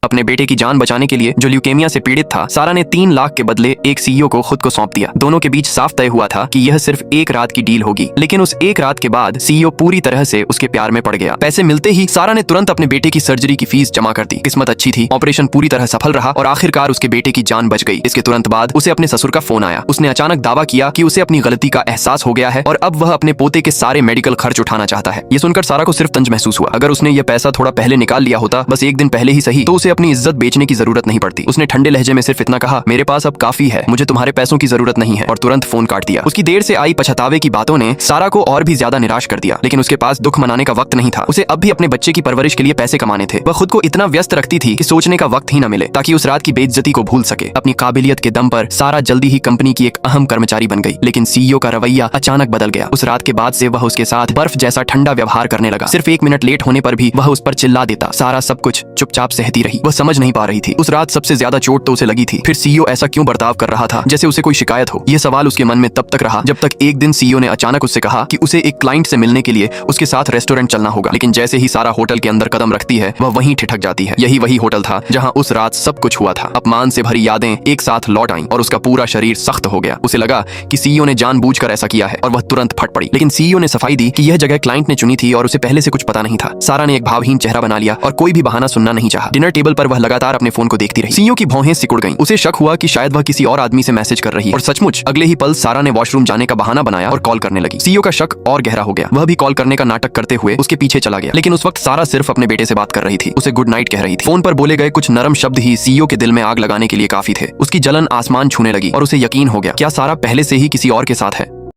अपने बेटे की जान बचाने के लिए जो ल्यूकेमिया से पीड़ित था, सारा ने 3 लाख के बदले एक सीईओ को खुद को सौंप दिया। दोनों के बीच साफ तय हुआ था कि यह सिर्फ एक रात की डील होगी, लेकिन उस एक रात के बाद सीईओ पूरी तरह से उसके प्यार में पड़ गया। पैसे मिलते ही सारा ने तुरंत अपने बेटे की सर्जरी की फीस जमा कर दी। किस्मत अच्छी थी, ऑपरेशन पूरी तरह सफल रहा और आखिरकार उसके बेटे की जान बच गई। इसके तुरंत बाद उसे अपने ससुर का फोन आया। उसने अचानक दावा किया कि उसे अपनी गलती का एहसास हो गया है और अब वह अपने पोते के सारे मेडिकल खर्च उठाना चाहता है। ये सुनकर सारा को सिर्फ तंज महसूस हुआ। अगर उसने यह पैसा थोड़ा पहले निकाल लिया होता, बस एक दिन पहले ही सही, तो उसे अपनी इज्जत बेचने की जरूरत नहीं पड़ती। उसने ठंडे लहजे में सिर्फ इतना कहा, मेरे पास अब काफी है, मुझे तुम्हारे पैसों की जरूरत नहीं है, और तुरंत फोन काट दिया। उसकी देर से आई पछतावे की बातों ने सारा को और भी ज्यादा निराश कर दिया, लेकिन उसके पास दुख मनाने का वक्त नहीं था। उसे अब भी अपने बच्चे की परवरिश के लिए पैसे कमाने थे। वह खुद को इतना व्यस्त रखती थी कि सोचने का वक्त ही न मिले, ताकि उस रात की बेइज्जती को भूल सके। अपनी काबिलियत के दम पर सारा जल्दी ही कंपनी की एक अहम कर्मचारी बन गई, लेकिन सीईओ का रवैया अचानक बदल गया। उस रात के बाद से वह उसके साथ बर्फ जैसा ठंडा व्यवहार करने लगा। सिर्फ 1 मिनट लेट होने पर भी वह उस पर चिल्ला देता। सारा सब कुछ चुपचाप सहती रही। वह समझ नहीं पा रही थी। उस रात सबसे ज्यादा चोट तो उसे लगी थी। फिर सीईओ ऐसा क्यों बर्ताव कर रहा था जैसे उसे कोई शिकायत हो? यह सवाल उसके मन में तब तक रहा जब तक एक दिन सीईओ ने अचानक उससे कहा कि उसे एक क्लाइंट से मिलने के लिए उसके साथ रेस्टोरेंट चलना होगा। लेकिन जैसे ही सारा होटल के अंदर कदम रखती है, वह वहीं ठिठक जाती है। यही वही होटल था जहां उस रात सब कुछ हुआ था। अपमान से भरी यादें एक साथ लौट आईं और उसका पूरा शरीर सख्त हो गया। उसे लगा कि सीईओ ने जानबूझकर ऐसा किया है और वह तुरंत फट पड़ी। लेकिन सीईओ ने सफाई दी कि यह जगह क्लाइंट ने चुनी थी और उसे पहले से कुछ पता नहीं था। सारा ने एक भावहीन चेहरा बना लिया और कोई भी बहाना सुनना नहीं चाहा। डिनर टेबल पर वह लगातार अपने फोन को देखती रही। सीईओ की भौहें सिकुड़ गईं। उसे शक हुआ कि शायद वह किसी और आदमी से मैसेज कर रही है, और सचमुच अगले ही पल सारा ने वॉशरूम जाने का बहाना बनाया और कॉल करने लगी। सीईओ का शक और गहरा हो गया। वह भी कॉल करने का नाटक करते हुए उसके पीछे चला गया, लेकिन उस वक्त सारा सिर्फ अपने बेटे से बात कर रही थी। उसे गुड नाइट कह रही थी। फोन पर बोले गए कुछ नरम शब्द ही सीईओ के दिल में आग लगाने के लिए काफी थे। उसकी जलन आसमान छूने लगी और उसे यकीन हो गया, क्या सारा पहले से ही किसी और के साथ है?